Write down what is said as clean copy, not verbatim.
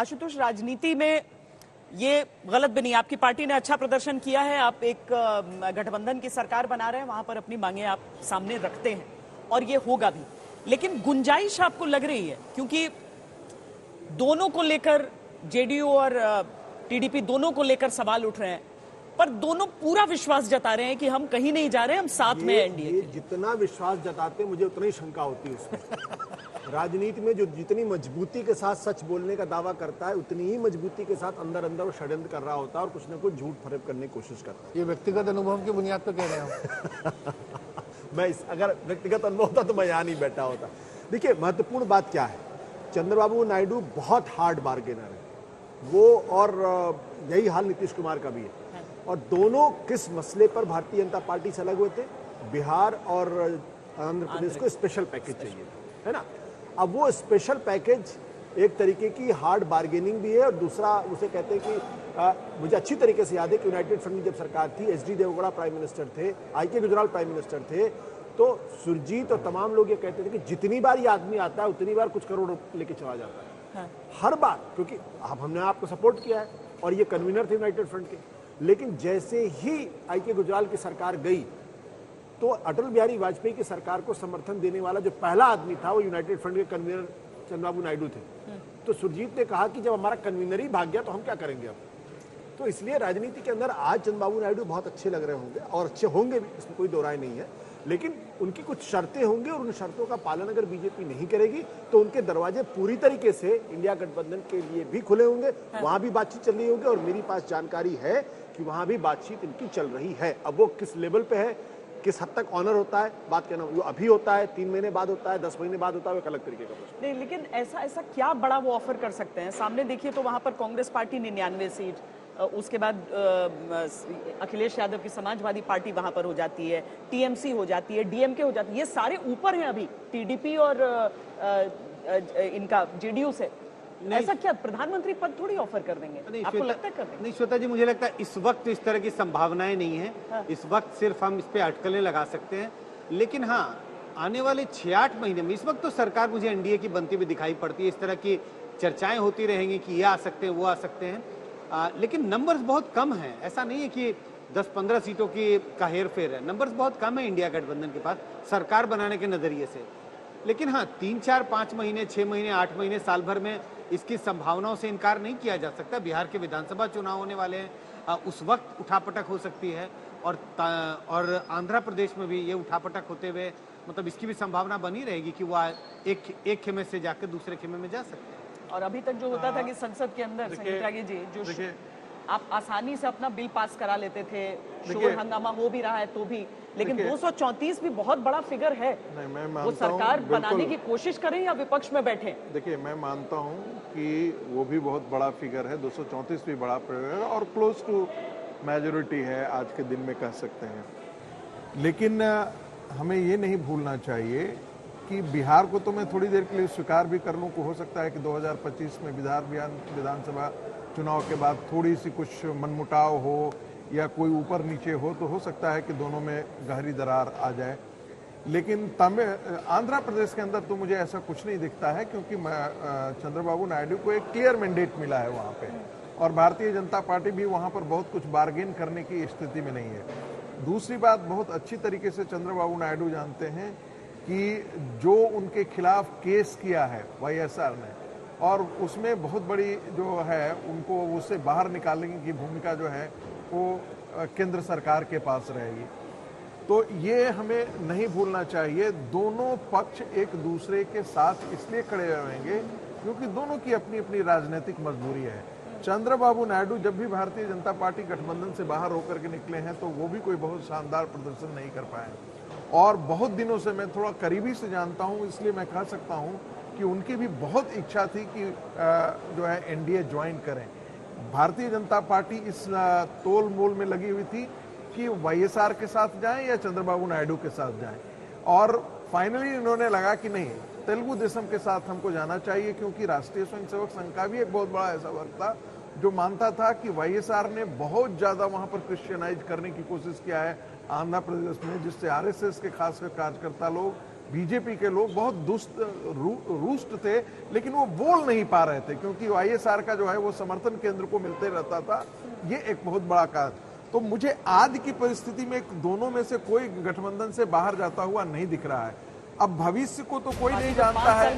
आशुतोष, राजनीति में ये गलत भी नहीं, आपकी पार्टी ने अच्छा प्रदर्शन किया है, आप एक गठबंधन की सरकार बना रहे हैं, वहां पर अपनी मांगे आप सामने रखते हैं और ये होगा भी, लेकिन गुंजाइश आपको लग रही है? क्योंकि दोनों को लेकर जेडीयू और टीडीपी दोनों को लेकर सवाल उठ रहे हैं, पर दोनों पूरा विश्वास जता रहे हैं कि हम कहीं नहीं जा रहे, हम साथ में एनडीए। जितना विश्वास जताते मुझे उतनी शंका होती है उसमें। राजनीति में जो जितनी मजबूती के साथ सच बोलने का दावा करता है, उतनी ही मजबूती के साथ अंदर अंदर वो षड्यंत्र कर रहा होता है और कुछ न कुछ झूठ फरेब करने की कोशिश करता है। ये व्यक्तिगत अनुभव की बुनियाद पर कह रहे हो? मैं अगर व्यक्तिगत अनुभव होता तो मैं यहाँ नहीं बैठा होता। देखिए, महत्वपूर्ण बात क्या है, चंद्रबाबू नायडू बहुत हार्ड बार्गेनर है वो, और यही हाल नीतीश कुमार का भी है। और दोनों किस मसले पर भारतीय जनता पार्टी से अलग हुए थे? बिहार और आंध्र प्रदेश को स्पेशल पैकेज चाहिए, है ना। अब वो स्पेशल पैकेज एक तरीके की हार्ड बार्गेनिंग भी है, और दूसरा उसे कहते हैं कि मुझे अच्छी तरीके से याद है कि यूनाइटेड फ्रंट की जब सरकार थी, एचडी देवगौड़ा प्राइम मिनिस्टर थे, आईके गुजराल प्राइम मिनिस्टर थे, तो सुरजीत और तमाम लोग ये कहते थे कि जितनी बार ये आदमी आता है उतनी बार कुछ करोड़ लेके चला जाता है। हाँ। हर बार, क्योंकि हमने आपको सपोर्ट किया है और ये कन्वीनर थे यूनाइटेड फ्रंट के। लेकिन जैसे ही आईके गुजराल की सरकार गई तो अटल बिहारी वाजपेयी की सरकार को समर्थन देने वाला जो पहला आदमी था वो यूनाइटेड फ्रंट के कन्वीनर चंद्रबाबू नायडू थे। तो सुरजीत ने कहा कि जब हमारा कन्वीनर ही भाग गया तो हम क्या करेंगे अब। तो इसलिए राजनीति के अंदर आज चंद्रबाबू नायडू बहुत अच्छे लग रहे होंगे और अच्छे होंगे भी, इसमें कोई दो राय नहीं है, लेकिन उनकी कुछ शर्तें होंगी और उन शर्तों का पालन अगर बीजेपी नहीं करेगी तो उनके दरवाजे पूरी तरीके से इंडिया गठबंधन के लिए भी खुले होंगे। वहां भी बातचीत चल रही होगी और मेरी पास जानकारी है कि वहां भी बातचीत इनकी चल रही है। अब वो किस लेवल पे है, किस हद तक ऑनर होता है, बात कहना वो अभी होता है, 3 महीने बाद होता है, 10 महीने बाद होता है, वो एक अलग तरीके का प्रश्न नहीं। लेकिन ऐसा क्या बड़ा वो ऑफर कर सकते हैं? सामने देखिए तो वहां पर कांग्रेस पार्टी 99 सीट, उसके बाद अखिलेश यादव की समाजवादी पार्टी वहां पर हो जाती है, टीएमसी हो जाती है, डीएमके हो जाती है, ये सारे ऊपर हैं अभी टीडीपी और इनका जेडीयू से। ऐसा क्या प्रधानमंत्री पद थोड़ी ऑफर कर देंगे? आपको लगता है कर देंगे? नहीं श्वेता जी, मुझे लगता है इस वक्त इस तरह की संभावनाएं नहीं है। हाँ। इस वक्त सिर्फ हम इस पे अटकलें लगा सकते हैं, लेकिन हाँ आने वाले 6-8 महीने में, इस वक्त तो सरकार मुझे एनडीए की बनती हुई दिखाई पड़ती है। इस तरह की चर्चाएं होती रहेंगी कि ये आ सकते हैं, वो आ सकते हैं, लेकिन नंबर्स बहुत कम हैं। ऐसा नहीं है कि 10-15 सीटों की का हेर फेर है, नंबर्स बहुत कम है इंडिया गठबंधन के पास सरकार बनाने के नजरिए से। लेकिन हाँ 3-4-5 महीने, 6 महीने, 8 महीने, साल भर में इसकी संभावनाओं से इनकार नहीं किया जा सकता। बिहार के विधानसभा चुनाव होने वाले हैं, उस वक्त उठापटक हो सकती है, और आंध्र प्रदेश में भी ये उठापटक होते हुए मतलब इसकी भी संभावना बनी रहेगी कि वो एक खेमे से जाकर दूसरे खेमे में जा सकते हैं। और अभी तक जो होता था कि संसद के अंदर संगीता जी जो आप आसानी से अपना बिल पास करा लेते थे, शोर हंगामा हो भी रहा है तो भी, लेकिन 234 भी बहुत बड़ा फिगर है। नहीं, मैं मानता वो सरकार बनाने की कोशिश करें या विपक्ष में बैठे? देखिए, मैं मानता हूं कि वो भी बहुत बड़ा फिगर है, 234 भी बड़ा फिगर है और क्लोज टू मेजोरिटी है आज के दिन में कह सकते हैं। लेकिन हमें ये नहीं भूलना चाहिए कि बिहार को तो मैं थोड़ी देर के लिए स्वीकार भी कर लूं कि हो सकता है कि 2025 में विधानसभा चुनाव के बाद थोड़ी सी कुछ मनमुटाव हो या कोई ऊपर नीचे हो, तो हो सकता है कि दोनों में गहरी दरार आ जाए। लेकिन आंध्र प्रदेश के अंदर तो मुझे ऐसा कुछ नहीं दिखता है, क्योंकि चंद्रबाबू नायडू को एक क्लियर मैंडेट मिला है वहाँ पे, और भारतीय जनता पार्टी भी वहाँ पर बहुत कुछ बार्गेन करने की स्थिति में नहीं है। दूसरी बात, बहुत अच्छी तरीके से चंद्रबाबू नायडू जानते हैं कि जो उनके खिलाफ केस किया है वाईएसआर ने, और उसमें बहुत बड़ी जो है उनको उससे बाहर निकालने की भूमिका जो है वो केंद्र सरकार के पास रहेगी। तो ये हमें नहीं भूलना चाहिए। दोनों पक्ष एक दूसरे के साथ इसलिए खड़े रहेंगे क्योंकि दोनों की अपनी अपनी राजनीतिक मजबूरी है। चंद्रबाबू नायडू जब भी भारतीय जनता पार्टी गठबंधन से बाहर होकर के निकले हैं तो वो भी कोई बहुत शानदार प्रदर्शन नहीं कर पाए, और बहुत दिनों से मैं थोड़ा करीबी से जानता हूं, इसलिए मैं कह सकता हूं कि उनकी भी बहुत इच्छा थी कि जो है एनडीए ज्वाइन करें। भारतीय जनता पार्टी इस तोल मोल में लगी हुई थी कि वाईएसआर के साथ जाएं या चंद्रबाबू नायडू के साथ जाएं, और फाइनली इन्होंने लगा कि नहीं, तेलुगु देशम के साथ हमको जाना चाहिए, क्योंकि राष्ट्रीय स्वयंसेवक संघ का भी एक बहुत बड़ा ऐसा वर्ग था जो मानता था कि वाईएसआर ने बहुत ज्यादा वहां पर क्रिश्चियनाइज करने की कोशिश किया है आंध्र प्रदेश में, जिससे आरएसएस के खासकर कार्यकर्ता लोग बीजेपी के लोग बहुत रुष्ट थे, लेकिन वो बोल नहीं पा रहे थे क्योंकि वाईएसआर का जो है वो समर्थन केंद्र को मिलते रहता था। ये एक बहुत बड़ा कारण। तो मुझे आज की परिस्थिति में दोनों में से कोई गठबंधन से बाहर जाता हुआ नहीं दिख रहा है। अब भविष्य को तो कोई नहीं जानता है।